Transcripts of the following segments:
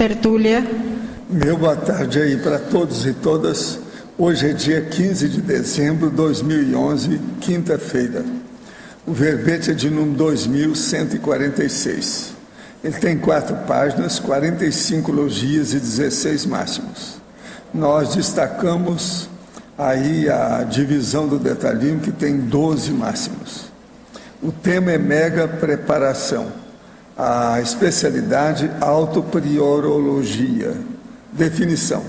tertúlia. Meu boa tarde aí para todos e todas. Hoje é dia 15 de dezembro de 2011, quinta-feira. O verbete é de número 2146. Ele tem 4 páginas, 45 logias e 16 máximos. Nós destacamos aí a divisão do detalhismo, que tem 12 máximos. O tema é mega preparação. A especialidade, autopriorologia. Definição: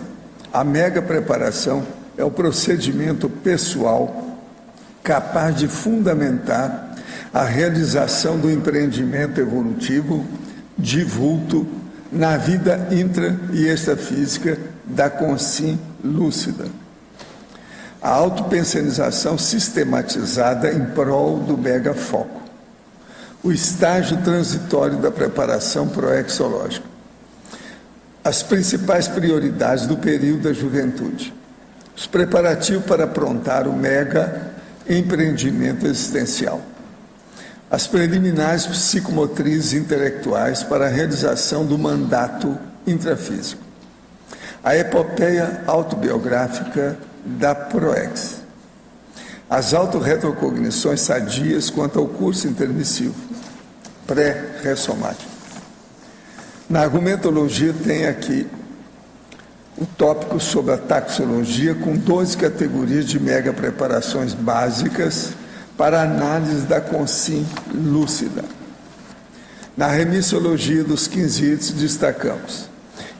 a mega preparação é o procedimento pessoal capaz de fundamentar a realização do empreendimento evolutivo de vulto na vida intra e extrafísica da consciência lúcida. A autopensenização sistematizada em prol do mega foco. O estágio transitório da preparação proexológica. As principais prioridades do período da juventude. Os preparativos para aprontar o mega empreendimento existencial. As preliminares psicomotrizes e intelectuais para a realização do mandato intrafísico. A epopeia autobiográfica da PROEX. As autorretrocognições sadias quanto ao curso intermissivo, pré-ressomático. Na argumentologia tem aqui o tópico sobre a taxologia com 12 categorias de mega preparações básicas para análise da consciência lúcida. Na remissologia dos 15 itens destacamos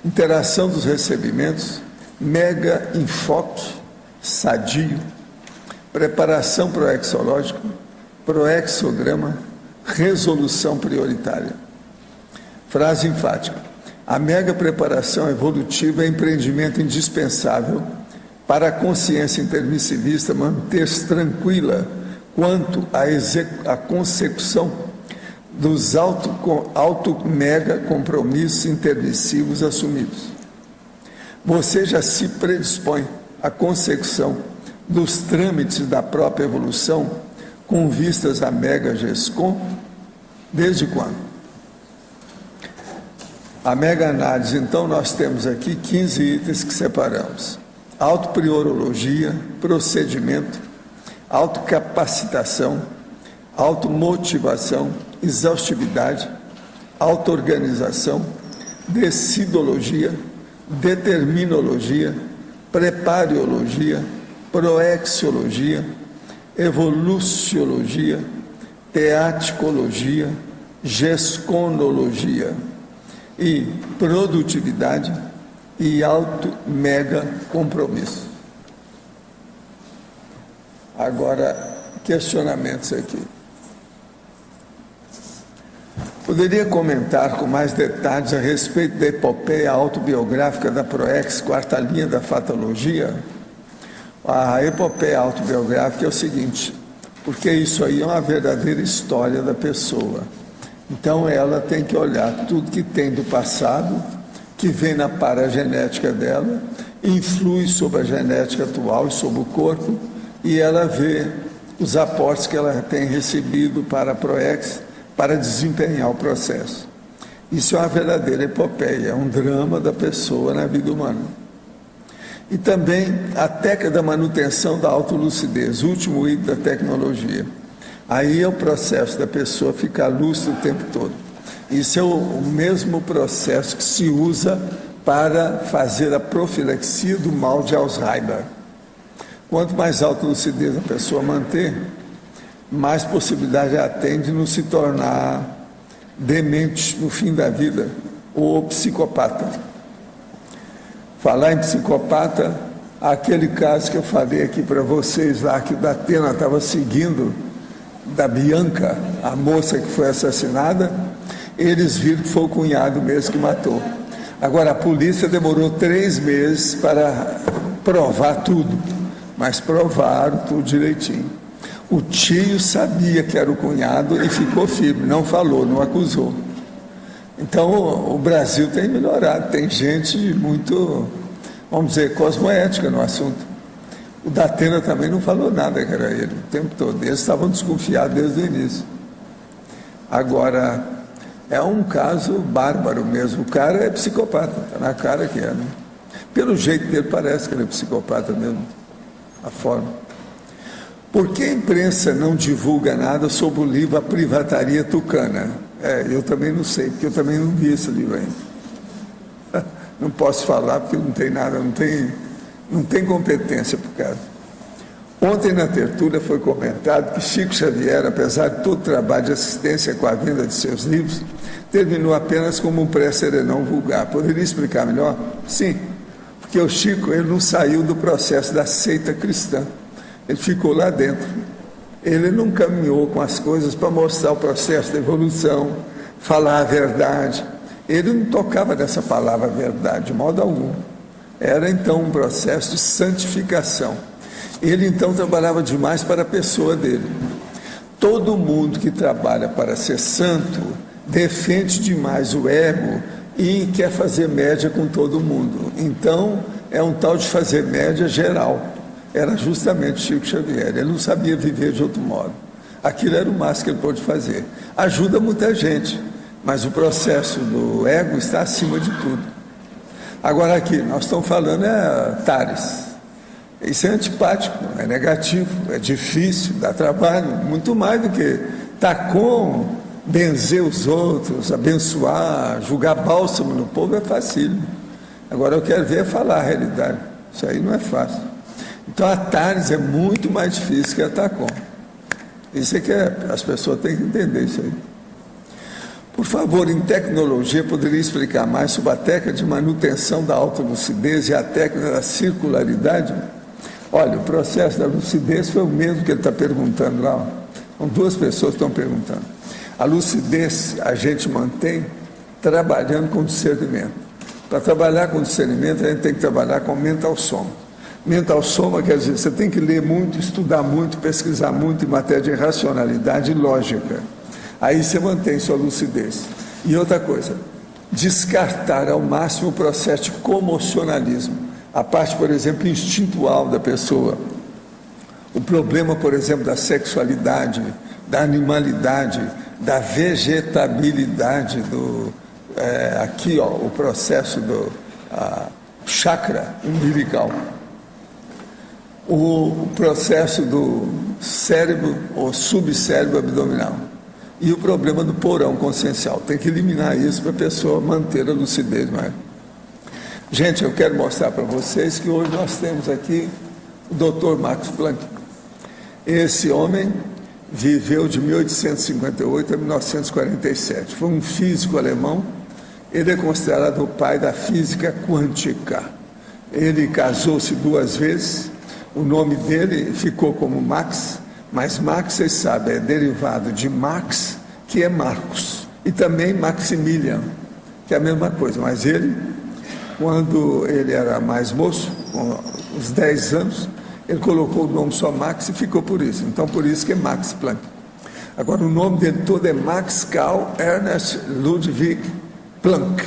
interação dos recebimentos, mega enfoque sadio, preparação proexológica, proexograma, resolução prioritária. Frase enfática: a mega preparação evolutiva é empreendimento indispensável para a consciência intermissivista manter-se tranquila quanto à consecução dos auto-mega compromissos intermissivos assumidos. Você já se predispõe à consecução dos trâmites da própria evolução com vistas à mega GESCOM? Desde quando? A mega análise, então, nós temos aqui 15 itens que separamos: autopriorologia, procedimento, autocapacitação, automotivação, exaustividade, autoorganização, decidologia, determinologia, prepariologia, proexiologia, evoluciologia, teaticologia, gesconologia e produtividade e auto-mega compromisso. Agora, questionamentos aqui. Poderia comentar com mais detalhes a respeito da epopeia autobiográfica da PROEX, quarta linha da fatologia? A epopeia autobiográfica é o seguinte, porque isso aí é uma verdadeira história da pessoa. Então ela tem que olhar tudo que tem do passado, que vem na paragenética dela, influi sobre a genética atual e sobre o corpo, e ela vê os aportes que ela tem recebido para a PROEX para desempenhar o processo. Isso é uma verdadeira epopeia, é um drama da pessoa na vida humana. E também a técnica da manutenção da autolucidez, último item da tecnologia. Aí é o processo da pessoa ficar lúcido o tempo todo. Isso é o mesmo processo que se usa para fazer a profilaxia do mal de Alzheimer. Quanto mais autolucidez a pessoa manter, mais possibilidade ela tem de não se tornar demente no fim da vida ou psicopata. Falar em psicopata, aquele caso que eu falei aqui para vocês lá, que o Datena estava seguindo, da Bianca, a moça que foi assassinada, eles viram que foi o cunhado mesmo que matou. Agora, a polícia demorou 3 meses para provar tudo, mas provaram tudo direitinho. O tio sabia que era o cunhado e ficou firme, não falou, não acusou. Então, o Brasil tem melhorado, tem gente muito, vamos dizer, cosmoética no assunto. O Datena também não falou nada que era ele, o tempo todo. Eles estavam desconfiados desde o início. Agora, É um caso bárbaro mesmo. O cara é psicopata, está na cara que é, né? Pelo jeito dele parece que ele é psicopata mesmo, a forma. Por que a imprensa não divulga nada sobre o livro A Privataria Tucana? Eu também não sei, porque eu também não vi esse livro ainda. Não posso falar porque não tem nada, não tem competência para o cara. Ontem na tertúlia foi comentado que Chico Xavier, apesar de todo o trabalho de assistência com a venda de seus livros, terminou apenas como um pré-serenão vulgar. Poderia explicar melhor? Sim, porque o Chico ele não saiu do processo da seita cristã. Ele ficou lá dentro. Ele não caminhou com as coisas para mostrar o processo da evolução, falar a verdade. Ele não tocava nessa palavra verdade, de modo algum. Era então um processo de santificação. Ele então trabalhava demais para a pessoa dele. Todo mundo que trabalha para ser santo defende demais o ego e quer fazer média com todo mundo. Então é um tal de fazer média geral. Era justamente Chico Xavier. Ele não sabia viver de outro modo. Aquilo era o máximo que ele pôde fazer. Ajuda muita gente, mas o processo do ego está acima de tudo. Agora aqui, nós estamos falando Tales. Isso é antipático, é negativo, é difícil, dá trabalho, muito mais do que com benzer os outros, abençoar, jogar bálsamo no povo é facílimo. Agora eu quero ver falar a realidade. Isso aí não é fácil. Então a Tales é muito mais difícil que a Tacom. Isso é que as pessoas têm que entender isso aí. Por favor, em tecnologia, poderia explicar mais sobre a técnica de manutenção da autolucidez e a técnica da circularidade? Olha, o processo da lucidez foi o mesmo que ele está perguntando lá. São duas pessoas que estão perguntando. A lucidez a gente mantém trabalhando com discernimento. Para trabalhar com discernimento, a gente tem que trabalhar com mental soma. Mental soma quer dizer, você tem que ler muito, estudar muito, pesquisar muito em matéria de racionalidade e lógica. Aí você mantém sua lucidez. E outra coisa, descartar ao máximo o processo de comocionalismo. A parte, por exemplo, instintual da pessoa. O problema, por exemplo, da sexualidade, da animalidade, da vegetabilidade, o processo do chakra umbilical. O processo do cérebro ou subcérebro abdominal. E o problema do porão consciencial. Tem que eliminar isso para a pessoa manter a lucidez, não é? Gente, eu quero mostrar para vocês que hoje nós temos aqui o Dr. Max Planck. Esse homem viveu de 1858 a 1947. Foi um físico alemão. Ele é considerado o pai da física quântica. Ele casou-se 2 vezes. O nome dele ficou como Max, mas Max, vocês sabem, é derivado de Max, que é Marcos, e também Maximilian, que é a mesma coisa. Mas ele, quando ele era mais moço, com uns 10 anos, ele colocou o nome só Max e ficou por isso. Então, por isso que é Max Planck. Agora, o nome dele todo é Max Carl Ernst Ludwig Planck.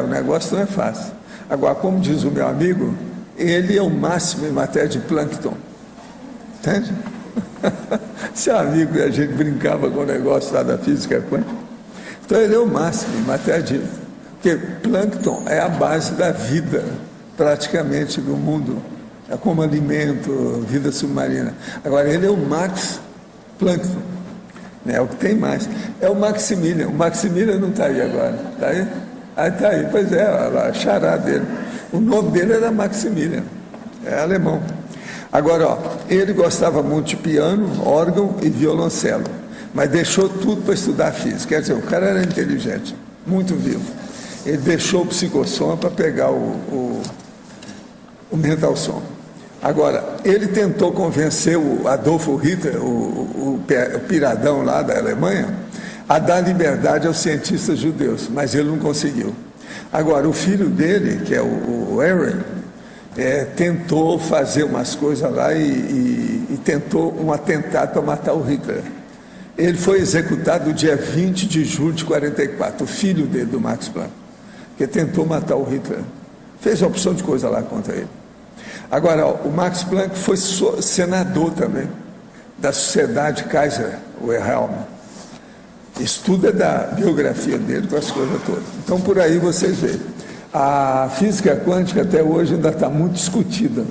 O negócio não é fácil. Agora, como diz o meu amigo, ele é o máximo em matéria de plâncton. Entende? Esse amigo, a gente brincava com o negócio lá da física quântica. Então, ele é o máximo em matéria de... Porque plâncton é a base da vida, praticamente, no mundo. É como alimento, vida submarina. Agora, ele é o Max Planck. É o que tem mais. É o Maximilian. O Maximilian não está aí agora. Está aí? Ah, está aí. Pois é, a chará dele. O nome dele era Maximilian. É alemão. Agora, ele gostava muito de piano, órgão e violoncelo. Mas deixou tudo para estudar física. Quer dizer, o cara era inteligente, muito vivo. Ele deixou o psicossom para pegar o mental som. Agora, ele tentou convencer o Adolfo Hitler, o piradão lá da Alemanha, a dar liberdade aos cientistas judeus, mas ele não conseguiu. Agora, o filho dele, que é o Aaron, tentou fazer umas coisas lá e tentou um atentado para matar o Hitler. Ele foi executado no dia 20 de julho de 1944, o filho dele, do Max Planck, que tentou matar o Hitler. Fez uma opção de coisa lá contra ele. Agora, o Max Planck foi senador também, da Sociedade Kaiser Wilhelm. Estuda da biografia dele com as coisas todas. Então, por aí vocês veem. A física quântica até hoje ainda está muito discutida.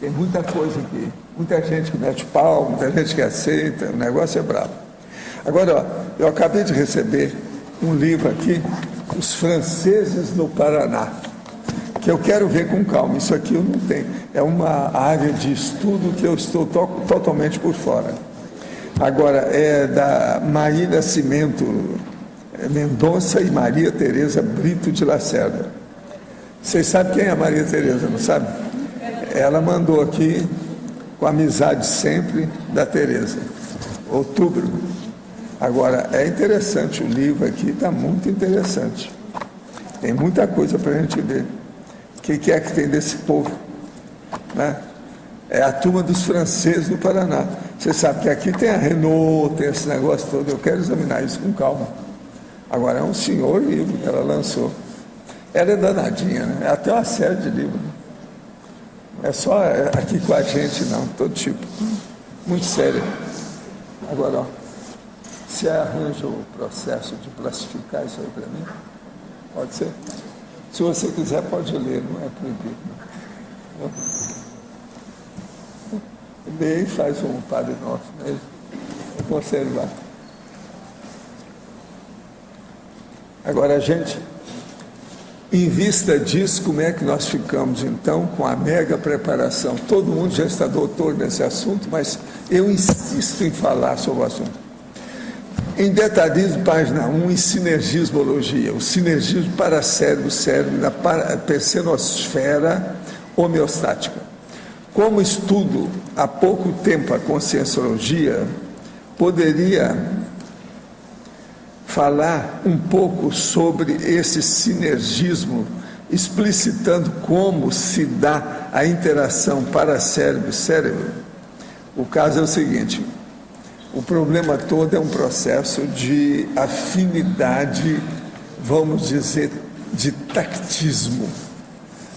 Tem muita coisa aqui. Muita gente que mete pau, muita gente que aceita. O negócio é bravo. Agora, ó, eu acabei de receber um livro aqui, Os Franceses no Paraná, que eu quero ver com calma. Isso aqui eu não tenho. É uma área de estudo que eu estou totalmente por fora. Agora, é da Maria Nascimento Mendonça e Maria Tereza Brito de Lacerda. Vocês sabem quem é a Maria Tereza, não sabe? Ela mandou aqui, com amizade sempre, da Tereza. Outubro. Agora, é interessante o livro aqui, está muito interessante. Tem muita coisa para a gente ver. O que é que tem desse povo? Né? É a turma dos franceses do Paraná. Você sabe que aqui tem a Renault, tem esse negócio todo. Eu quero examinar isso com calma. Agora, é um senhor livro que ela lançou. Ela é danadinha, né? É até uma série de livros. É só aqui com a gente, não. Todo tipo. Muito sério. Agora, ó, você arranja o processo de classificar isso aí para mim? Pode ser? Se você quiser, pode ler, não é proibido. Lê e faz um Padre Nosso, né? Conservar. Agora, gente, em vista disso, como é que nós ficamos, então, com a mega preparação? Todo mundo já está doutor nesse assunto, mas eu insisto em falar sobre o assunto. Em detalhismo, página 1, em sinergismologia, o sinergismo paracérebro, cérebro, da percenosfera homeostática. Como estudo há pouco tempo a conscienciologia, poderia falar um pouco sobre esse sinergismo, explicitando como se dá a interação paracérebro-cérebro. O caso é o seguinte: o problema todo é um processo de afinidade, vamos dizer, de tactismo.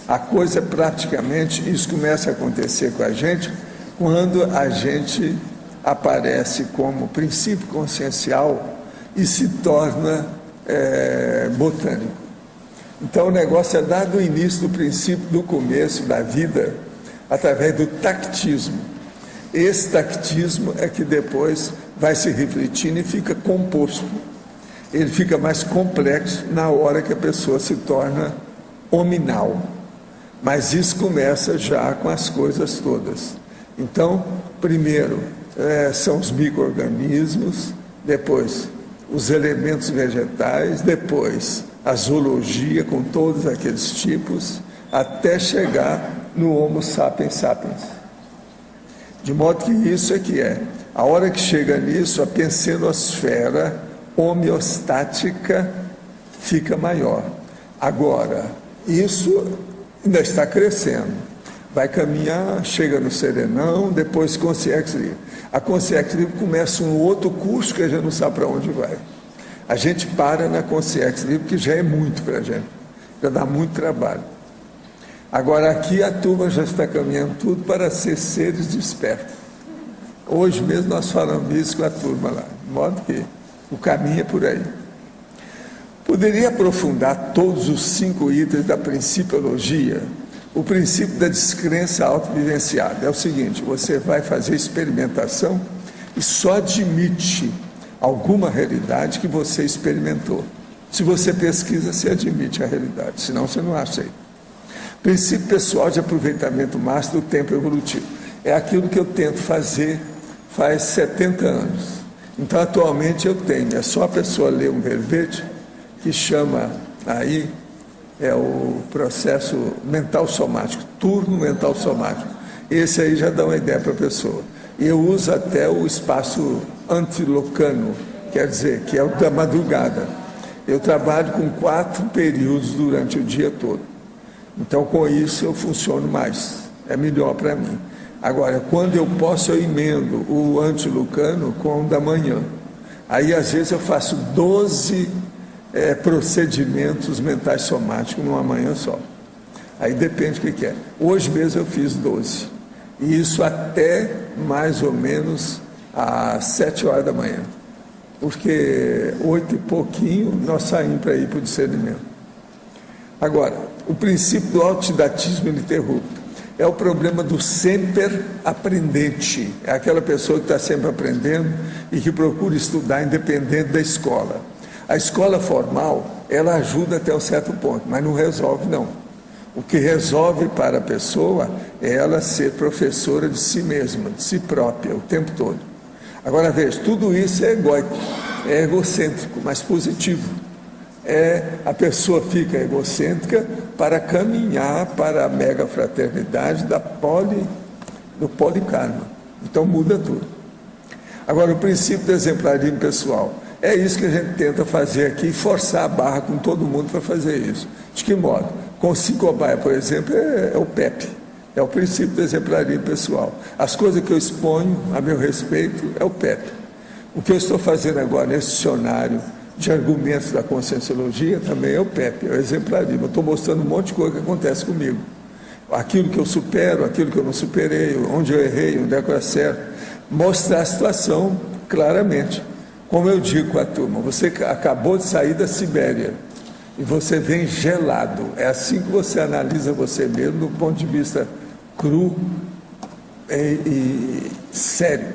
A coisa praticamente, isso começa a acontecer com a gente quando a gente aparece como princípio consciencial e se torna botânico. Então o negócio é dado o início do princípio, do começo da vida, através do tactismo. Esse tactismo é que depois vai se refletindo e fica composto. Ele fica mais complexo na hora que a pessoa se torna hominal. Mas isso começa já com as coisas todas. Então, primeiro são os micro-organismos, depois os elementos vegetais, depois a zoologia com todos aqueles tipos, até chegar no Homo sapiens sapiens. De modo que isso é que é. A hora que chega nisso, a pensenosfera homeostática fica maior. Agora, isso ainda está crescendo. Vai caminhar, chega no Serenão, depois Consciência Livre. A Consciência Livre começa um outro curso que a gente não sabe para onde vai. A gente para na Consciência Livre, que já é muito para a gente, já dá muito trabalho. Agora aqui a turma já está caminhando tudo para ser seres despertos. Hoje mesmo nós falamos isso com a turma lá, de modo que o caminho é por aí. Poderia aprofundar todos os 5 itens da principiologia. O princípio da descrença autovivenciada é o seguinte: você vai fazer experimentação e só admite alguma realidade que você experimentou. Se você pesquisa, você admite a realidade, senão você não aceita. Princípio pessoal de aproveitamento máximo do tempo evolutivo. É aquilo que eu tento fazer faz 70 anos. Então, atualmente eu tenho, é só a pessoa ler um verbete que chama aí, é o processo mental somático, turno mental somático. Esse aí já dá uma ideia para a pessoa. Eu uso até o espaço antilocano, quer dizer, que é o da madrugada. Eu trabalho com 4 períodos durante o dia todo. Então, com isso, eu funciono mais. É melhor para mim. Agora, quando eu posso, eu emendo o antilucano com o da manhã. Aí, às vezes, eu faço 12 procedimentos mentais somáticos numa manhã só. Aí depende do que é. Hoje mesmo eu fiz 12. E isso até mais ou menos às 7 horas da manhã. porque 8 e pouquinho nós saímos para ir para o discernimento. Agora, o princípio do autodidatismo ininterrupto é o problema do sempre aprendente. É aquela pessoa que está sempre aprendendo e que procura estudar independente da escola. A escola formal, ela ajuda até um certo ponto, mas não resolve, não. O que resolve para a pessoa é ela ser professora de si mesma, de si própria, o tempo todo. Agora veja, tudo isso é egóico, é egocêntrico, mas positivo. A pessoa fica egocêntrica para caminhar para a mega fraternidade do polikarma. Então muda tudo. Agora, o princípio do exemplarismo pessoal, é isso que a gente tenta fazer aqui, forçar a barra com todo mundo para fazer isso. De que modo? Com o Cicobaia, por exemplo, é o PEP, é o princípio do exemplarismo pessoal. As coisas que eu exponho a meu respeito é o PEP. O que eu estou fazendo agora nesse dicionário de argumentos da conscienciologia também é o PEP, é o exemplarismo. Eu estou mostrando um monte de coisa que acontece comigo. Aquilo que eu supero, aquilo que eu não superei, onde eu errei, onde é que eu acerto. Mostrar a situação claramente. Como eu digo com a turma, você acabou de sair da Sibéria e você vem gelado. É assim que você analisa você mesmo do ponto de vista cru e sério.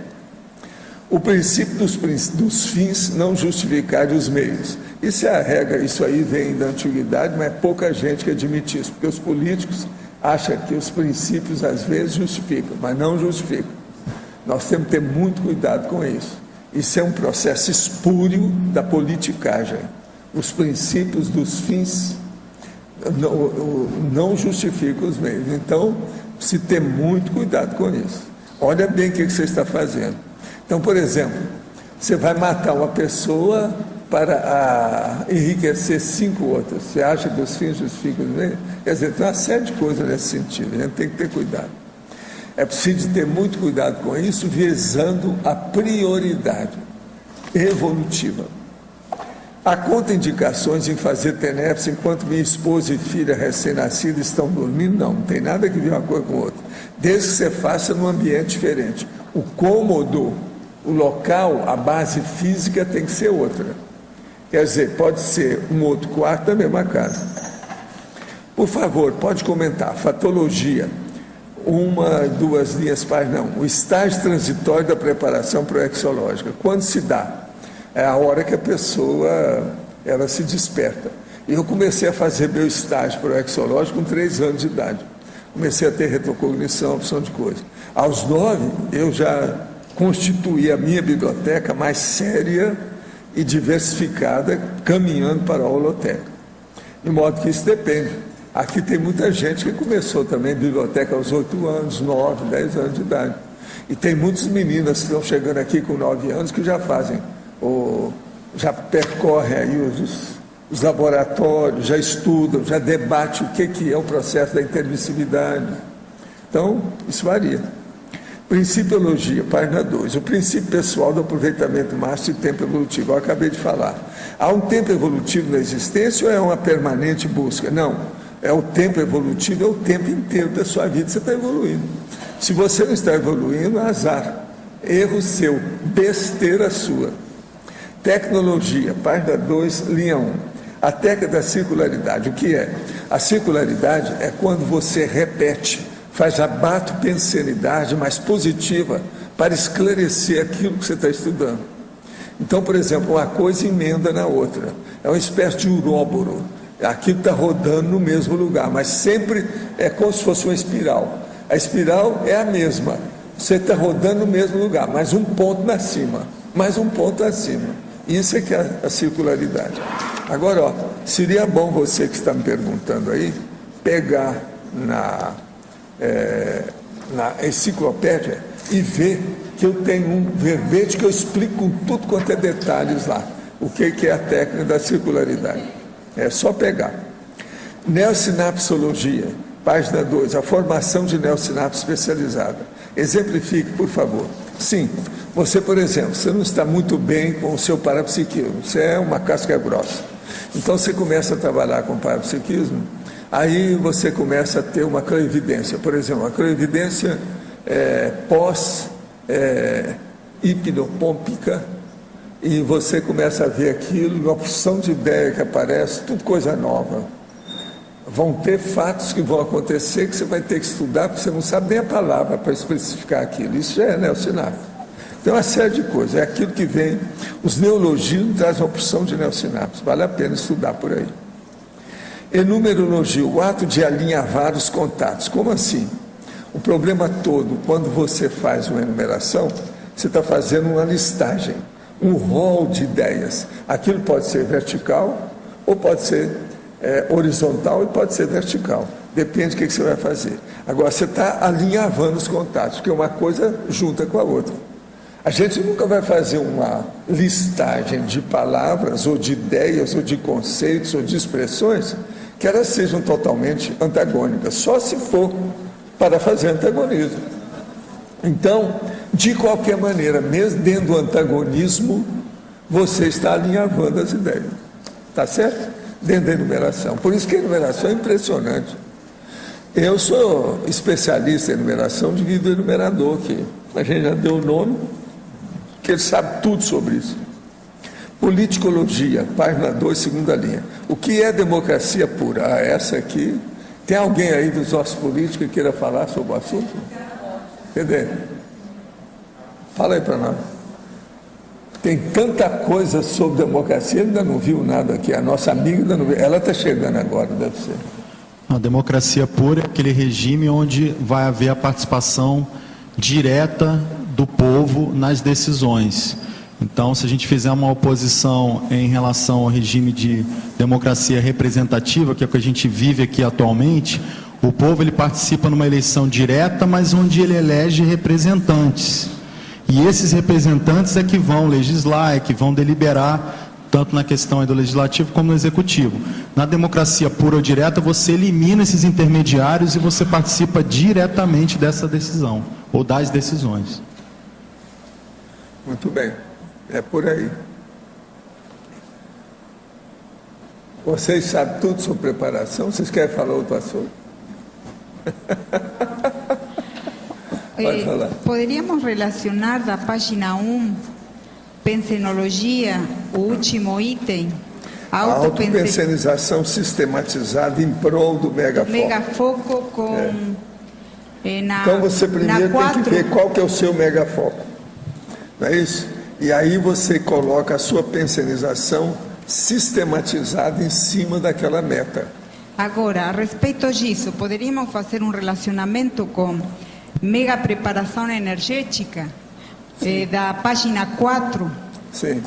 O princípio dos fins não justificarem os meios. Isso é a regra, isso aí vem da antiguidade, mas é pouca gente que admite isso, porque os políticos acham que os princípios às vezes justificam, mas não justificam. Nós temos que ter muito cuidado com isso. Isso é um processo espúrio da politicagem. Os princípios dos fins não justificam os meios. Então, se ter muito cuidado com isso. Olha bem o que você está fazendo. Então, por exemplo, você vai matar uma pessoa para enriquecer 5 outras. Você acha que os fins justificam os meios? Quer dizer, tem uma série de coisas nesse sentido. A gente tem que ter cuidado. É preciso ter muito cuidado com isso, visando a prioridade evolutiva. Há contraindicações em fazer tenepse enquanto minha esposa e filha recém-nascida estão dormindo? Não, não tem nada que ver uma coisa com outra. Desde que você faça num ambiente diferente. O cômodo, o local, a base física tem que ser outra. Quer dizer, pode ser um outro quarto da mesma casa. Por favor, pode comentar. Fatologia. 1, 2 linhas para não. O estágio transitório da preparação proexológica. Quando se dá? É a hora que a pessoa ela se desperta. Eu comecei a fazer meu estágio proexológico com 3 anos de idade. Comecei a ter retrocognição, opção de coisa. Aos 9, eu já constituí a minha biblioteca mais séria e diversificada, caminhando para a holoteca. De modo que isso depende. Aqui tem muita gente que começou também biblioteca aos 8 anos, 9, 10 anos de idade. E tem muitas meninas que estão chegando aqui com 9 anos que já fazem, já percorrem aí os laboratórios, já estudam, já debatem o que é o processo da intermissividade. Então, isso varia. Principiologia, página 2. O princípio pessoal do aproveitamento máximo e tempo evolutivo. Eu acabei de falar. Há um tempo evolutivo na existência ou é uma permanente busca? Não. É o tempo evolutivo, é o tempo inteiro da sua vida, você está evoluindo. Se você não está evoluindo, azar. Erro seu, besteira sua. Tecnologia, página 2, linha 1. A técnica da circularidade, o que é? A circularidade é quando você repete, faz a batopensenidade mais positiva para esclarecer aquilo que você está estudando. Então, por exemplo, uma coisa emenda na outra. É uma espécie de uróboro. Aquilo está rodando no mesmo lugar, mas sempre é como se fosse uma espiral. A espiral é a mesma. Você está rodando no mesmo lugar, mas um ponto acima, mais um ponto acima. Isso é que é a circularidade. Agora, seria bom você que está me perguntando aí, pegar na enciclopédia e ver que eu tenho um verbete que eu explico com tudo quanto é detalhes lá, o que é a técnica da circularidade. É só pegar. Neossinapsologia, página 2, a formação de neossinapse especializada. Exemplifique, por favor. Sim, você, por exemplo, você não está muito bem com o seu parapsiquismo, você é uma casca grossa. Então você começa a trabalhar com parapsiquismo, aí você começa a ter uma clarividência. Por exemplo, a clarividência pós-hipnopômpica, e você começa a ver aquilo, uma opção de ideia que aparece, tudo coisa nova. Vão ter fatos que vão acontecer que você vai ter que estudar, porque você não sabe nem a palavra para especificar aquilo. Isso já é neossinapse. Tem uma série de coisas, é aquilo que vem, os neologismos trazem a opção de neossinapse, vale a pena estudar por aí. Enumerologia, o ato de alinhavar os contatos. Como assim? O problema todo, quando você faz uma enumeração, você está fazendo uma listagem, um rol de ideias. Aquilo pode ser vertical ou pode ser horizontal e pode ser vertical. Depende do que você vai fazer. Agora, você está alinhavando os contatos, porque uma coisa junta com a outra. A gente nunca vai fazer uma listagem de palavras, ou de ideias, ou de conceitos, ou de expressões, que elas sejam totalmente antagônicas, só se for para fazer antagonismo. Então, de qualquer maneira, mesmo dentro do antagonismo, você está alinhavando as ideias. Está certo? Dentro da enumeração. Por isso que a enumeração é impressionante. Eu sou especialista em enumeração devido ao enumerador, que a gente já deu o nome, que ele sabe tudo sobre isso. Politicologia, página 2, segunda linha. O que é democracia pura? Ah, essa aqui. Tem alguém aí dos nossos políticos que queira falar sobre o assunto? Cadê? Fala aí para nós. Tem tanta coisa sobre democracia, ele ainda não viu nada aqui. A nossa amiga ainda não viu. Ela está chegando agora, deve ser. A democracia pura é aquele regime onde vai haver a participação direta do povo nas decisões. Então, se a gente fizer uma oposição em relação ao regime de democracia representativa, que é o que a gente vive aqui atualmente, o povo ele participa numa eleição direta, mas onde ele elege representantes. E esses representantes é que vão legislar, é que vão deliberar, tanto na questão do legislativo como no executivo. Na democracia pura ou direta, você elimina esses intermediários e você participa diretamente dessa decisão, ou das decisões. Muito bem, é por aí. Vocês sabem tudo sobre preparação? Vocês querem falar outro assunto? Pode falar. Poderíamos relacionar da página 1, pensenologia, o último item, a autopensenização sistematizada em prol do megafoco. Megafoco com... Então você primeiro tem que ver qual que é o seu megafoco. Não é isso? E aí você coloca a sua pensenização sistematizada em cima daquela meta. Agora, a respeito disso, poderíamos fazer um relacionamento com mega preparação energética, da página 4, sim,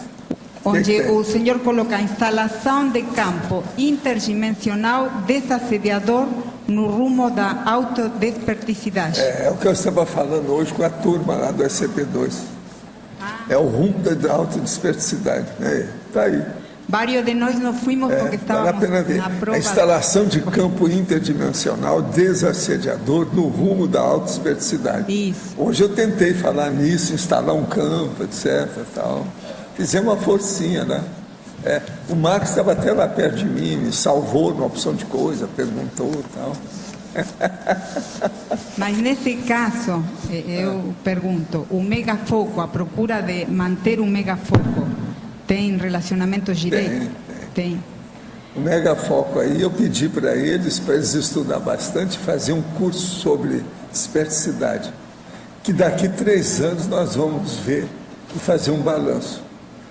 onde o senhor coloca instalação de campo interdimensional desassediador no rumo da autodesperticidade. É o que eu estava falando hoje com a turma lá do SCP-2. É o rumo da autodesperticidade. Está aí. Vários de nós não fomos porque estávamos vale a pena ver. na prova. A instalação de campo interdimensional desassediador no rumo da autodesperticidade. Isso. Hoje eu tentei falar nisso, instalar um campo, etc. Tal. Fizemos uma forcinha, né? O Marcos estava até lá perto de mim, me salvou numa opção de coisa, perguntou e tal. Mas nesse caso, eu pergunto, o megafoco, a procura de manter um megafoco, tem relacionamento direto? Tem. O megafoco aí, eu pedi para eles estudar bastante, fazer um curso sobre dispersidade, que daqui 3 anos nós vamos ver e fazer um balanço.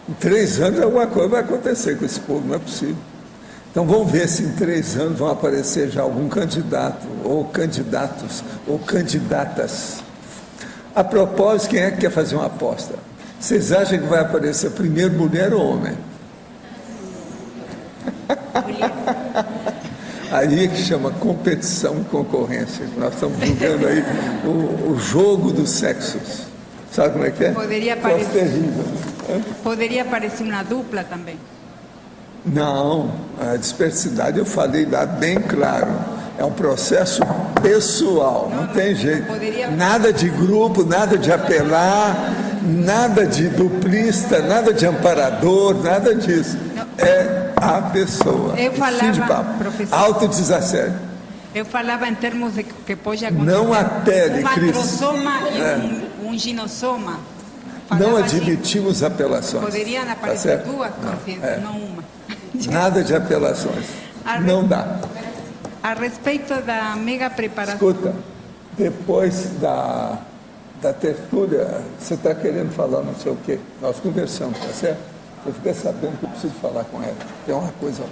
Em 3 anos alguma coisa vai acontecer com esse povo, não é possível. Então vamos ver se em 3 anos vão aparecer já algum candidato, ou candidatos, ou candidatas. A propósito, quem é que quer fazer uma aposta? Vocês acham que vai aparecer primeiro mulher ou homem? Aí é que chama competição e concorrência. Nós estamos jogando aí o jogo dos sexos. Sabe como é que é? Poderia aparecer uma dupla também. Não, a dispersidade eu falei lá bem claro. É um processo pessoal, não tem jeito. Nada de grupo, nada de apelar, nada de duplista, nada de amparador, nada disso. É a pessoa. Eu falava, professor, autodesassédio. Eu falava em termos de que pode acontecer não apele, um macrosoma e um ginossoma. Não falava de- admitimos apelações. Poderiam Tá aparecer certo? duas consciências, não uma. Nada de apelações. Não dá. A respeito da mega preparação. Escuta, depois da tertúlia, você está querendo falar não sei o quê. Nós conversamos, tá certo? Eu fiquei sabendo que eu preciso falar com ela. Tem uma coisa lá.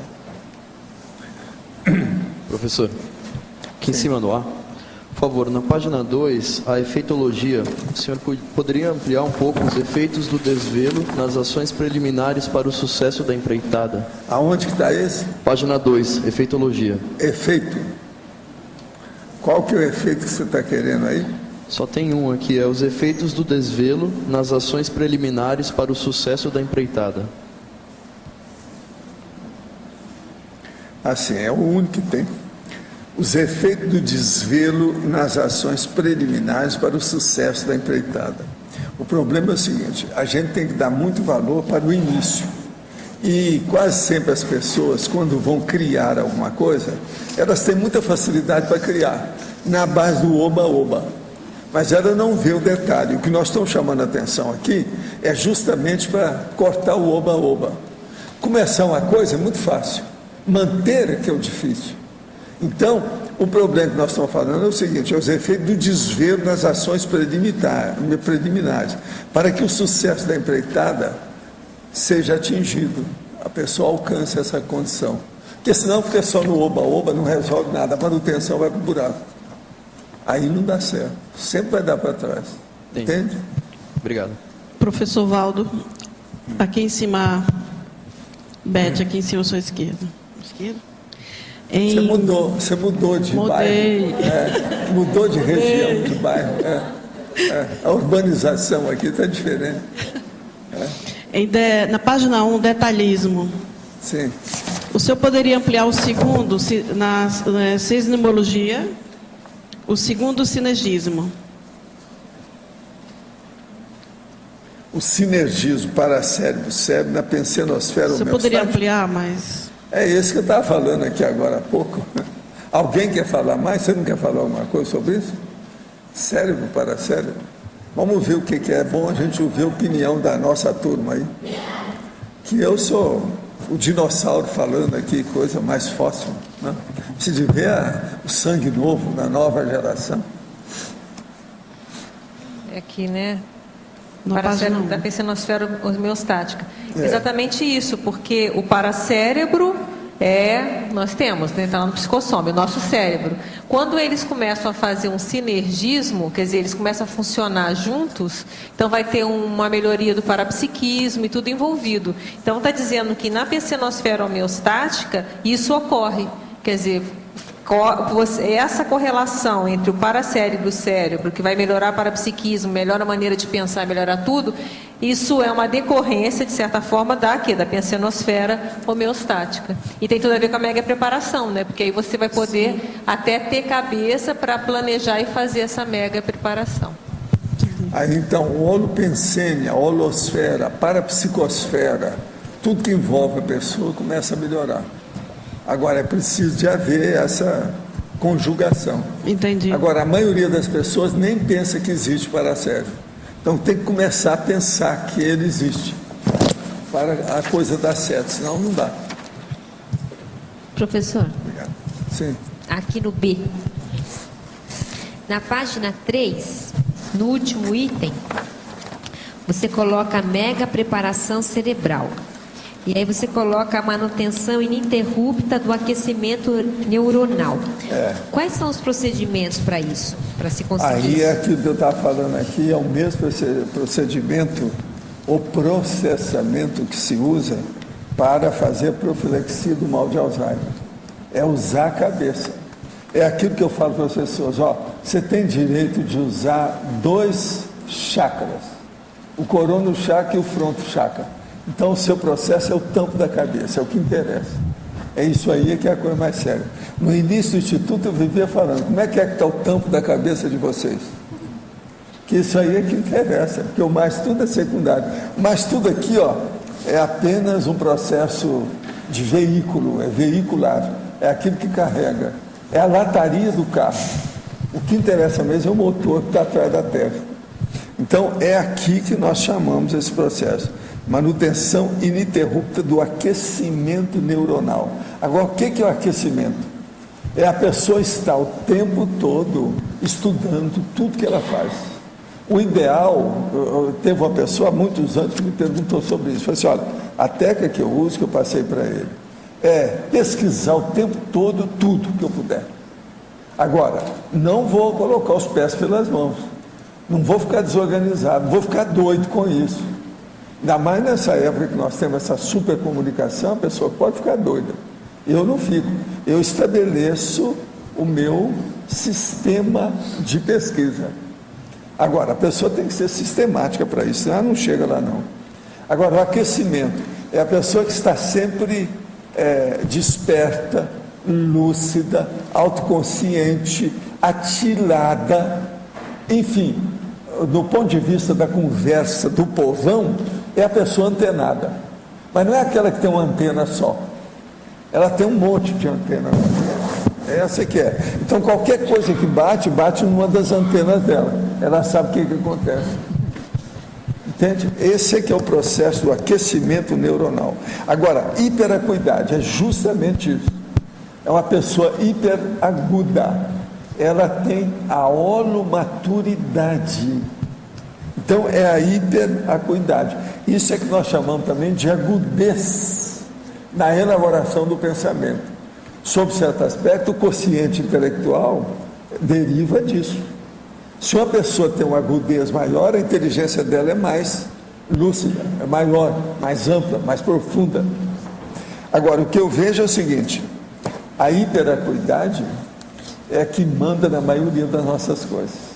Professor, aqui em cima do A, por favor, na página 2, a efeitologia, o senhor poderia ampliar um pouco os efeitos do desvelo nas ações preliminares para o sucesso da empreitada? Aonde que está esse? Página 2, efeitologia. Efeito. Qual que é o efeito que você está querendo aí? Só tem um aqui, é os efeitos do desvelo nas ações preliminares para o sucesso da empreitada. Assim, é o único que tem. Os efeitos do desvelo nas ações preliminares para o sucesso da empreitada. O problema é o seguinte, a gente tem que dar muito valor para o início. E quase sempre as pessoas, quando vão criar alguma coisa, elas têm muita facilidade para criar, na base do oba-oba. Mas ela não vê o detalhe. O que nós estamos chamando a atenção aqui é justamente para cortar o oba-oba. Começar uma coisa é muito fácil, manter é que é o difícil. Então, o problema que nós estamos falando é o seguinte, é os efeitos do desvelo nas ações preliminares, para que o sucesso da empreitada seja atingido, a pessoa alcance essa condição. Porque senão fica só no oba-oba, não resolve nada, a manutenção vai para o buraco. Aí não dá certo, sempre vai dar para trás. Entende? Obrigado. Professor Valdo, aqui em cima, Beth, aqui em cima à sua esquerda. Esquerda? Você mudou de Mudei. bairro. Mudou de região, de bairro. A urbanização aqui está diferente. Na página 1, detalhismo. Sim. O senhor poderia ampliar o segundo, na seismologia, o segundo sinergismo. O sinergismo paracérebro, cérebro, na pensenosfera Você poderia ampliar mais? É esse que eu estava falando aqui agora há pouco. Alguém quer falar mais? Você não quer falar alguma coisa sobre isso? Cérebro, paracérebro. Vamos ver o que é bom a gente ouvir a opinião da nossa turma aí. Que eu sou o dinossauro falando aqui, coisa mais fóssil. Né? Precisa de ver o sangue novo na nova geração. Aqui, né? No Paracérebro da pensenosfera homeostática. Exatamente isso, porque o paracérebro nós temos, né, está lá no psicossoma, o nosso cérebro. Quando eles começam a fazer um sinergismo, quer dizer, eles começam a funcionar juntos, então vai ter uma melhoria do parapsiquismo e tudo envolvido. Então está dizendo que na pensenosfera homeostática isso ocorre, quer dizer, essa correlação entre o paracérebro e o cérebro, que vai melhorar o parapsiquismo, melhora a maneira de pensar, melhorar tudo, isso é uma decorrência, de certa forma, da pensenosfera homeostática. E tem tudo a ver com a mega preparação, né? Porque aí você vai poder até ter cabeça para planejar e fazer essa mega preparação. Aí então, o holopensênia, a holosfera, a parapsicosfera, tudo que envolve a pessoa começa a melhorar. Agora, é preciso de haver essa conjugação. Entendi. Agora, a maioria das pessoas nem pensa que existe paracérebro. Então, tem que começar a pensar que ele existe, para a coisa dar certo, senão não dá. Professor, Obrigado. Sim. aqui no B, na página 3, no último item, você coloca a mega preparação cerebral. E aí você coloca a manutenção ininterrupta do aquecimento neuronal. Quais são os procedimentos para isso, para se conseguir Aí isso? é aquilo que eu estava falando aqui, é o mesmo procedimento, o processamento que se usa para fazer a profilaxia do mal de Alzheimer. É usar a cabeça. É aquilo que eu falo para as pessoas, você tem direito de usar 2 chakras, o corono chakra e o fronto chakra. Então, o seu processo é o tampo da cabeça, é o que interessa. É isso aí que é a coisa mais séria. No início do Instituto, eu vivia falando, como é que está o tampo da cabeça de vocês? Que isso aí é que interessa, porque o mais tudo é secundário. Mas tudo aqui, é apenas um processo de veículo, é veicular, é aquilo que carrega, é a lataria do carro. O que interessa mesmo é o motor que está atrás da testa. Então, é aqui que nós chamamos esse processo, manutenção ininterrupta do aquecimento neuronal. Agora, o que é o aquecimento? É a pessoa estar o tempo todo estudando tudo que ela faz. O ideal, teve uma pessoa há muitos anos que me perguntou sobre isso. Falei assim, olha, a técnica que eu uso, que eu passei para ele, é pesquisar o tempo todo tudo que eu puder. Agora, não vou colocar os pés pelas mãos. Não vou ficar desorganizado, vou ficar doido com isso. Ainda mais nessa época que nós temos essa supercomunicação, a pessoa pode ficar doida. Eu não fico. Eu estabeleço o meu sistema de pesquisa. Agora, a pessoa tem que ser sistemática para isso, senão ela não chega lá não. Agora, o aquecimento é a pessoa que está sempre desperta, lúcida, autoconsciente, atilada, enfim, do ponto de vista da conversa do povão, é a pessoa antenada. Mas não é aquela que tem uma antena só. Ela tem um monte de antenas. É essa que é. Então, qualquer coisa que bate, bate numa das antenas dela. Ela sabe o que acontece. Entende? Esse é que é o processo do aquecimento neuronal. Agora, hiperacuidade é justamente isso. É uma pessoa hiperaguda. Ela tem a holomaturidade. Então, é a hiperacuidade. Isso é que nós chamamos também de agudez na elaboração do pensamento. Sob certo aspecto, o quociente intelectual deriva disso. Se uma pessoa tem uma agudez maior, a inteligência dela é mais lúcida, é maior, mais ampla, mais profunda. Agora, o que eu vejo é o seguinte: a hiperacuidade é que manda na maioria das nossas coisas.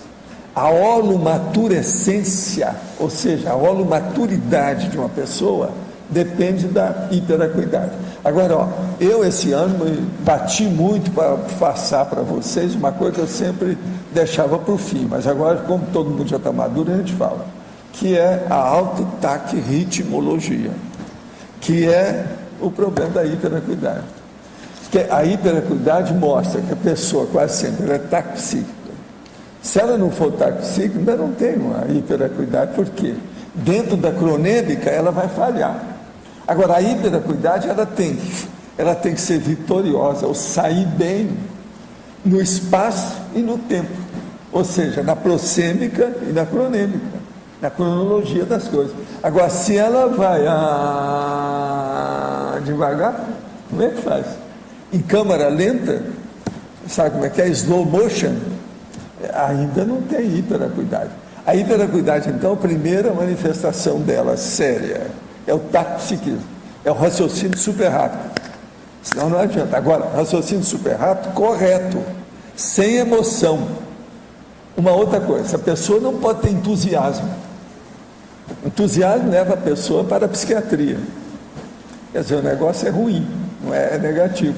A holomaturescência, ou seja, a holomaturidade de uma pessoa, depende da hiperacuidade. Agora, ó, eu esse ano bati muito para passar para vocês uma coisa que eu sempre deixava para o fim, mas agora, como todo mundo já está maduro, a gente fala, que é a autotaquirritmologia, que é o problema da hiperacuidade. Que a hiperacuidade mostra que a pessoa quase sempre é taxíquica. Se ela não for taxíquica, ainda não tem uma hiperacuidade, por quê? Dentro da cronêmica, ela vai falhar. Agora, a hiperacuidade, ela tem que ser vitoriosa, ou sair bem no espaço e no tempo, ou seja, na proxêmica e na cronêmica, na cronologia das coisas. Agora, se ela vai devagar, como é que faz? Em câmara lenta, sabe como é que é? Slow motion, ainda não tem hiperacuidade. A hiperacuidade, então, a primeira manifestação dela, séria, é o taxipsiquismo, é o raciocínio super rápido. Senão não adianta. Agora, raciocínio super rápido, correto, sem emoção. Uma outra coisa, a pessoa não pode ter entusiasmo. Entusiasmo leva a pessoa para a psiquiatria. Quer dizer, o negócio é ruim, não é negativo.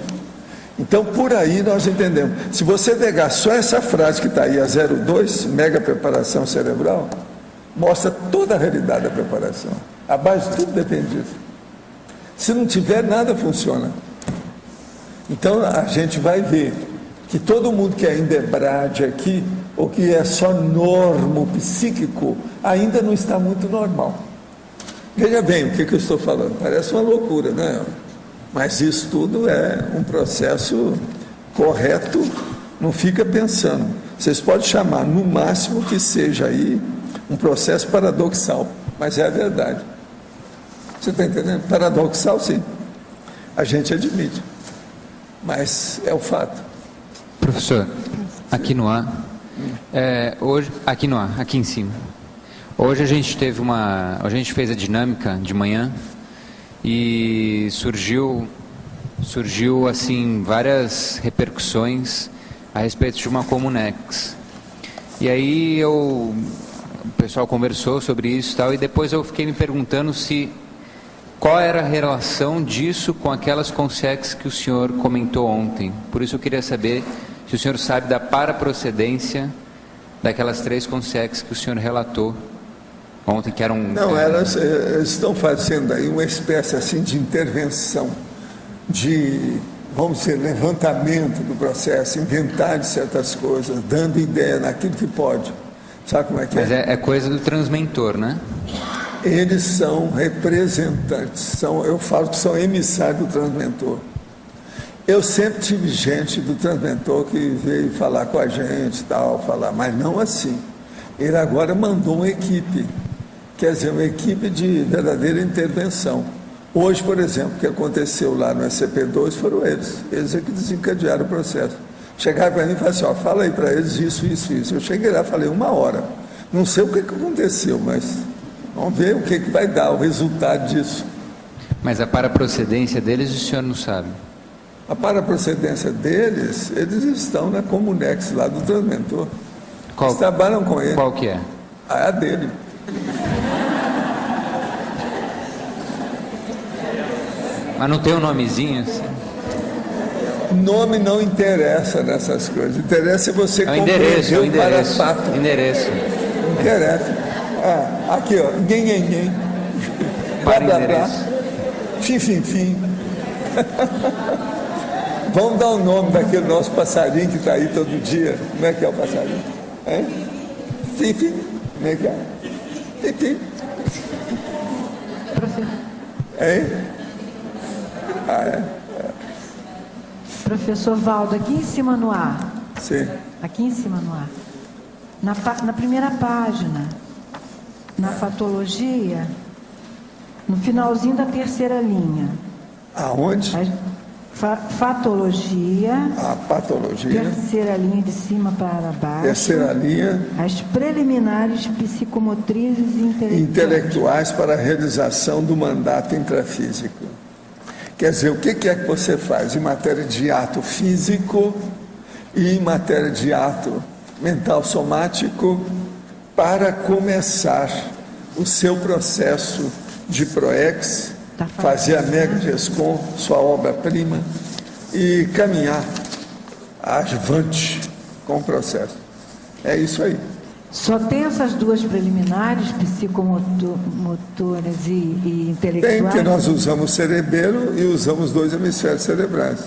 Então, por aí nós entendemos. Se você pegar só essa frase que está aí, a 02, mega preparação cerebral, mostra toda a realidade da preparação. A base de tudo depende disso. Se não tiver, nada funciona. Então, a gente vai ver que todo mundo que ainda é brade aqui, ou que é só normo psíquico, ainda não está muito normal. Veja bem o que eu estou falando. Parece uma loucura, né? Mas isso tudo é um processo correto, não fica pensando. Vocês podem chamar, no máximo, que seja aí um processo paradoxal, mas é a verdade. Você está entendendo? Paradoxal, sim. A gente admite, mas é o fato. Professor, aqui no ar, hoje, aqui no ar, aqui em cima. Hoje a gente fez a dinâmica de manhã e surgiu assim várias repercussões a respeito de uma Comunex. E aí o pessoal conversou sobre isso e tal, e depois eu fiquei me perguntando qual era a relação disso com aquelas consex que o senhor comentou ontem. Por isso eu queria saber se o senhor sabe da paraprocedência daquelas 3 consex que o senhor relatou ontem, que eram... Não, elas estão fazendo aí uma espécie assim de intervenção, de, vamos dizer, levantamento do processo, inventar de certas coisas, dando ideia naquilo que pode. Sabe como é que Mas é coisa do transmentor, né? Eles são representantes, eu falo que são emissários do transmentor. Eu sempre tive gente do transmentor que veio falar com a gente, mas não assim. Ele agora mandou uma equipe, quer dizer, uma equipe de verdadeira intervenção. Hoje, por exemplo, o que aconteceu lá no SCP-2 foram eles é que desencadearam o processo. Chegaram para mim e falaram assim, fala aí para eles isso. Eu cheguei lá, falei 1 hora. Não sei o que aconteceu, mas vamos ver o que vai dar, o resultado disso. Mas a paraprocedência deles o senhor não sabe? A paraprocedência deles, eles estão na Comunex lá do transmentor. Eles trabalham com ele. Qual que é? A dele. Mas não tem um nomezinho assim? Nome não interessa nessas coisas. Interessa você compreender o para-fato. Endereço. Interessa. Aqui, ó. Ninguém. Para blá, blá, endereço. Fim. Vamos dar o nome daquele nosso passarinho que está aí todo dia. Como é que é o passarinho? Fim. Como é que é? Fim. Hein? Professor Valdo, aqui em cima no ar. Sim. Aqui em cima no ar. Na primeira página, na fatologia, no finalzinho da 3ª linha. Aonde? Fatologia. A patologia. 3ª linha de cima para baixo. 3ª linha. As preliminares psicomotrizes e intelectuais para a realização do mandato intrafísico. Quer dizer, o que é que você faz em matéria de ato físico e em matéria de ato mental somático para começar o seu processo de PROEX, fazer a Mega GESCOM, sua obra-prima, e caminhar avante com o processo. É isso aí. Só tem essas 2 preliminares, psicomotoras e intelectuais? Tem, que nós usamos o cerebelo e usamos 2 hemisférios cerebrais.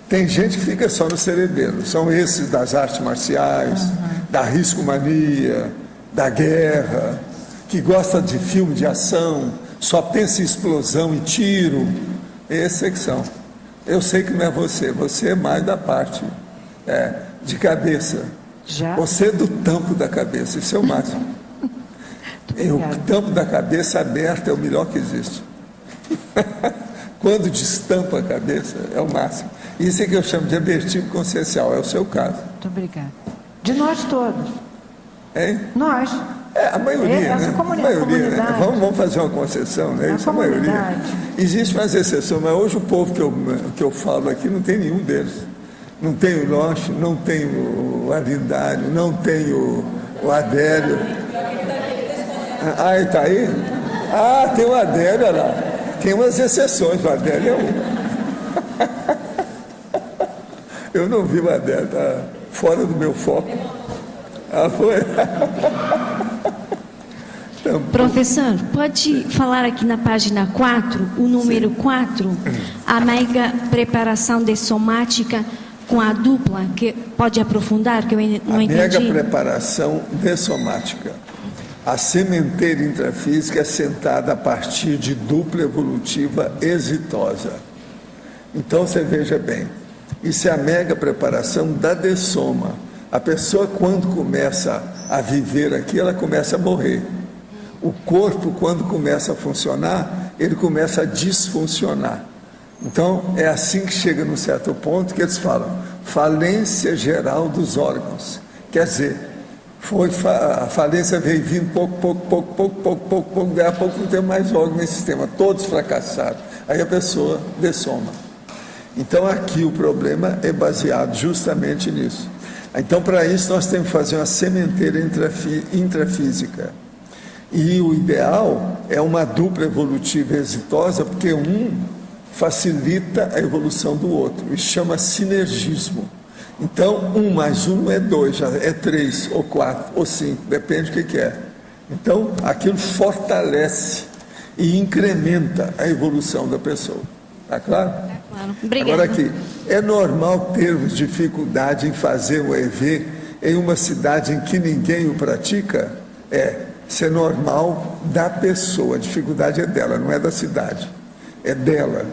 Tem gente que fica só no cerebelo, são esses das artes marciais, da riscomania, da guerra, que gosta de filme de ação, só pensa em explosão e tiro. Esses é que são. Eu sei que não é você é mais da parte de cabeça. Você é do tampo da cabeça, isso é o máximo. O tampo da cabeça aberto é o melhor que existe. Quando destampa a cabeça, é o máximo. Isso é que eu chamo de abertivo consciencial, é o seu caso. Muito obrigada. De nós todos. Hein? Nós. A maioria, essa né? Comunidade. Né? Vamos fazer uma concessão, né? Isso é a maioria. Existem umas exceções, mas hoje o povo que eu falo aqui não tem nenhum deles. Não tem o Loche, não tem o Arindário, não tem o Adélio. Ele está aí? Tem o Adélio, olha lá. Tem umas exceções, o Adélio é um. Eu não vi o Adélio, está fora do meu foco. Foi. Então, professor, pode falar aqui na página 4, o número 4, a mega preparação de somática com a dupla, que pode aprofundar, que eu não entendi. A mega preparação de somática. A sementeira intrafísica é sentada a partir de dupla evolutiva exitosa. Então, você veja bem, isso é a mega preparação da dessoma. A pessoa, quando começa a viver aqui, ela começa a morrer. O corpo, quando começa a funcionar, ele começa a disfuncionar. Então, é assim que chega num certo ponto que eles falam falência geral dos órgãos. Quer dizer, a falência veio vindo pouco, daí a pouco não tem mais órgão nesse sistema, todos fracassaram. Aí a pessoa dessoma. Então, aqui o problema é baseado justamente nisso. Então, para isso, nós temos que fazer uma sementeira intrafísica. E o ideal é uma dupla evolutiva exitosa, porque um facilita a evolução do outro. Isso chama sinergismo. Então, 1 mais 1 não é 2, já é 3, ou 4, ou 5, depende do que é. Então, aquilo fortalece e incrementa a evolução da pessoa. Está claro? Está claro. Obrigada. Agora aqui, é normal termos dificuldade em fazer o EV em uma cidade em que ninguém o pratica, ser normal da pessoa. A dificuldade é dela, não é da cidade, é dela.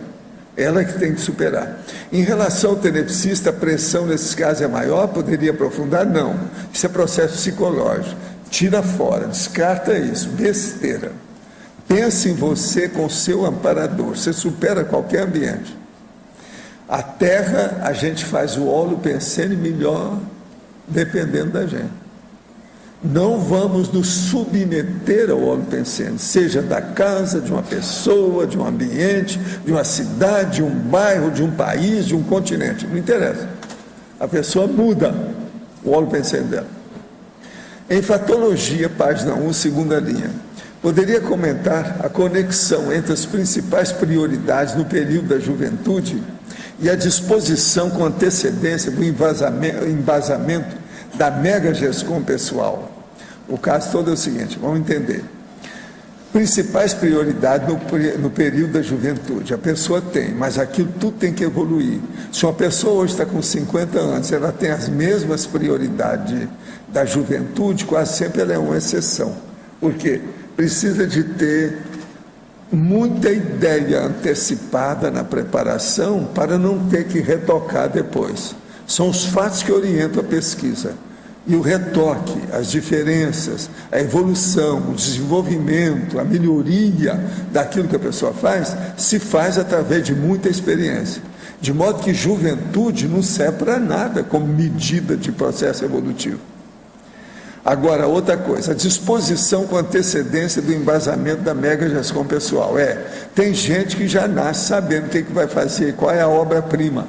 Ela que tem que superar. Em relação ao tenepsista, a pressão nesses casos é maior? Poderia aprofundar? Não. Isso é processo psicológico. Tira fora, descarta isso, besteira. Pense em você com seu amparador, você supera qualquer ambiente. A terra, a gente faz o óleo pensando melhor, dependendo da gente. Não vamos nos submeter ao óleo pensante, seja da casa, de uma pessoa, de um ambiente, de uma cidade, de um bairro, de um país, de um continente, não interessa. A pessoa muda o óleo pensante dela. Em Fatologia, página 1, segunda linha, poderia comentar a conexão entre as principais prioridades no período da juventude e a disposição com antecedência do embasamento da mega-GESCOM pessoal. O caso todo é o seguinte, vamos entender. Principais prioridades no período da juventude. A pessoa tem, mas aquilo tudo tem que evoluir. Se uma pessoa hoje está com 50 anos, ela tem as mesmas prioridades da juventude, quase sempre ela é uma exceção. Por quê? Precisa de ter muita ideia antecipada na preparação para não ter que retocar depois. São os fatos que orientam a pesquisa. E o retoque, as diferenças, a evolução, o desenvolvimento, a melhoria daquilo que a pessoa faz, se faz através de muita experiência. De modo que juventude não serve para nada como medida de processo evolutivo. Agora, outra coisa, a disposição com antecedência do embasamento da mega-GESCOM pessoal. Tem gente que já nasce sabendo o que vai fazer, qual é a obra-prima.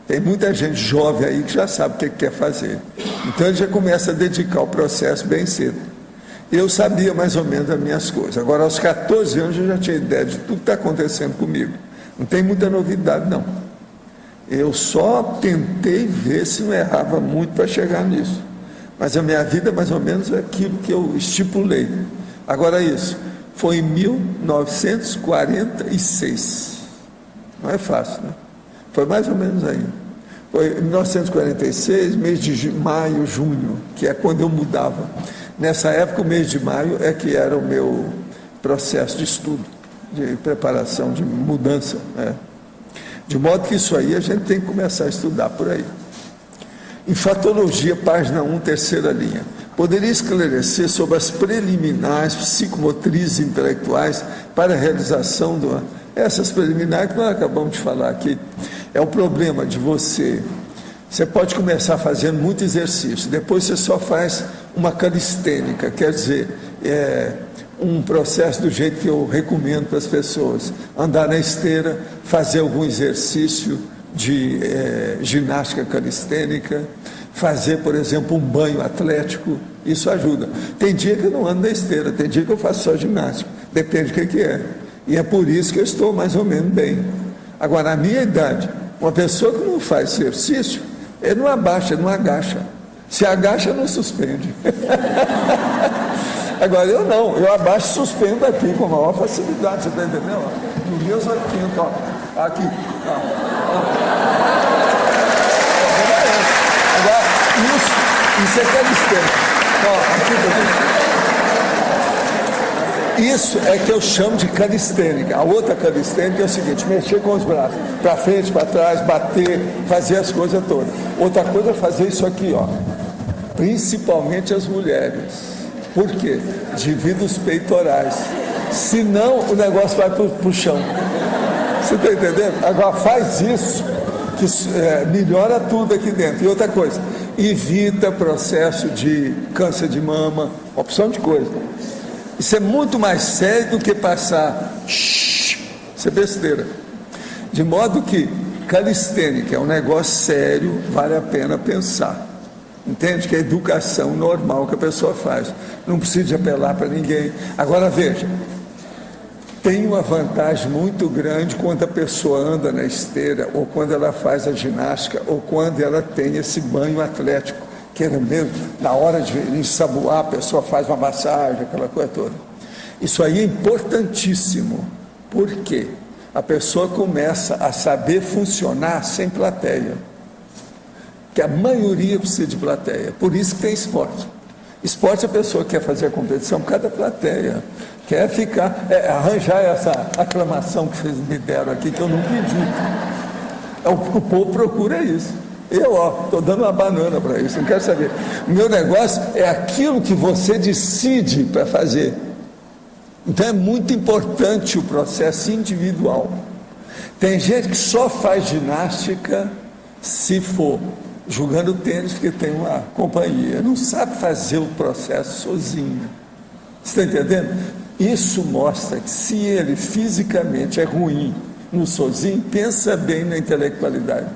Tem muita gente jovem aí que já sabe o que quer fazer. Então ele já começa a dedicar o processo bem cedo. Eu sabia mais ou menos as minhas coisas. Agora, aos 14 anos, eu já tinha ideia de tudo que está acontecendo comigo. Não tem muita novidade, não. Eu só tentei ver se não errava muito para chegar nisso. Mas a minha vida, mais ou menos, é aquilo que eu estipulei. Agora, isso foi em 1946. Não é fácil, né? Foi mais ou menos aí. Foi em 1946, mês de maio, junho, que é quando eu mudava. Nessa época, o mês de maio é que era o meu processo de estudo, de preparação, de mudança, né? De modo que isso aí a gente tem que começar a estudar por aí. Em Fatologia, página 1, terceira linha, poderia esclarecer sobre as preliminares psicomotrizes e intelectuais para a realização essas preliminares que nós acabamos de falar aqui. É o problema de você pode começar fazendo muito exercício, depois você só faz uma calistênica, quer dizer, um processo do jeito que eu recomendo para as pessoas, andar na esteira, fazer algum exercício de ginástica calistênica, fazer, por exemplo, um banho atlético, isso ajuda. Tem dia que eu não ando na esteira, tem dia que eu faço só ginástica, depende do que é. E é por isso que eu estou mais ou menos bem. Agora, na minha idade, uma pessoa que não faz exercício, ele não abaixa, ele não agacha. Se agacha, não suspende. Agora, eu não, eu abaixo e suspendo aqui com a maior facilidade, você está entendendo? No meus 80, ó. Aqui. Ó. Agora, isso é calistênica. Aqui, isso é que eu chamo de calistênica. A outra calistênica é o seguinte: mexer com os braços, para frente, para trás, bater, fazer as coisas todas. Outra coisa é fazer isso aqui, ó. Principalmente as mulheres. Por quê? Divide os peitorais. Senão o negócio vai para o chão. Você está entendendo? Agora faz isso, que melhora tudo aqui dentro. E outra coisa, evita processo de câncer de mama, opção de coisa. Isso é muito mais sério do que passar. Isso é besteira. De modo que calistênica é um negócio sério, vale a pena pensar. Entende? Que é a educação normal que a pessoa faz. Não precisa de apelar para ninguém. Agora veja, tem uma vantagem muito grande quando a pessoa anda na esteira, ou quando ela faz a ginástica, ou quando ela tem esse banho atlético, que é mesmo, na hora de ensaboar, a pessoa faz uma massagem, aquela coisa toda. Isso aí é importantíssimo. Por quê? A pessoa começa a saber funcionar sem plateia. que a maioria precisa de plateia. Por isso que tem esporte. Esporte, a pessoa quer fazer a competição por causa da plateia. Quer ficar, arranjar essa aclamação que vocês me deram aqui, que eu não pedi. O povo procura isso. Eu, estou dando uma banana para isso, não quero saber. O meu negócio é aquilo que você decide para fazer. Então é muito importante o processo individual. Tem gente que só faz ginástica se for jogando tênis, porque tem uma companhia. Não sabe fazer o processo sozinho. Você está entendendo? Isso mostra que se ele fisicamente é ruim no sozinho, pensa bem na intelectualidade.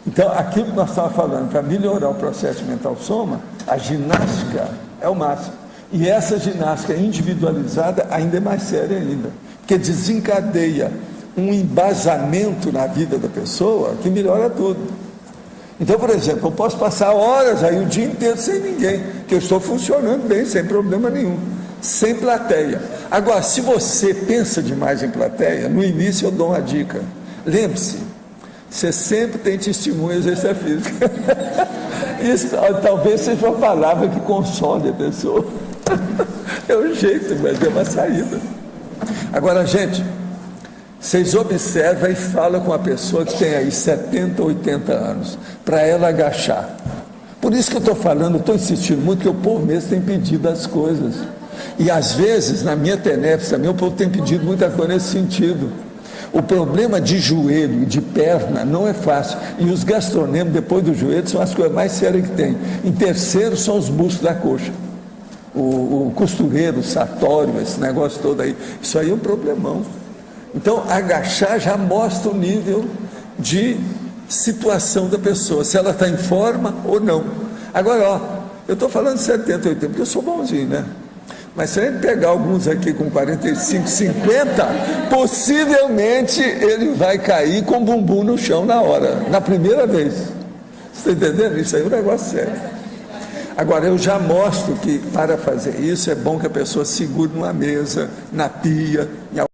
Então, aquilo que nós estávamos falando, para melhorar o processo mental soma, a ginástica é o máximo. E essa ginástica individualizada ainda é mais séria ainda, porque desencadeia um embasamento na vida da pessoa que melhora tudo. Então, por exemplo, eu posso passar horas aí o dia inteiro sem ninguém, que eu estou funcionando bem, sem problema nenhum, sem plateia. Agora, se você pensa demais em plateia, no início eu dou uma dica. Lembre-se, você sempre tem testemunho de exercício físico. Isso talvez seja uma palavra que console a pessoa. É um jeito, mas é uma saída. Agora, gente, vocês observam e falam com a pessoa que tem aí 70, 80 anos, para ela agachar. Por isso que eu estou falando, estou insistindo muito, que o povo mesmo tem pedido as coisas. E às vezes, na minha TENEPS também, o povo tem pedido muita coisa nesse sentido. O problema de joelho e de perna não é fácil. E os gastrônomos, depois do joelho, são as coisas mais sérias que tem. Em terceiro, são os músculos da coxa. O costureiro, o sartório, esse negócio todo aí. Isso aí é um problemão. Então, agachar já mostra o nível de situação da pessoa, se ela está em forma ou não. Agora, eu estou falando de 70, 80, porque eu sou bonzinho, né? Mas se a gente pegar alguns aqui com 45, 50, possivelmente ele vai cair com o bumbum no chão na hora, na primeira vez. Você está entendendo? Isso aí é um negócio sério. Agora, eu já mostro que para fazer isso é bom que a pessoa segure numa mesa, na pia, em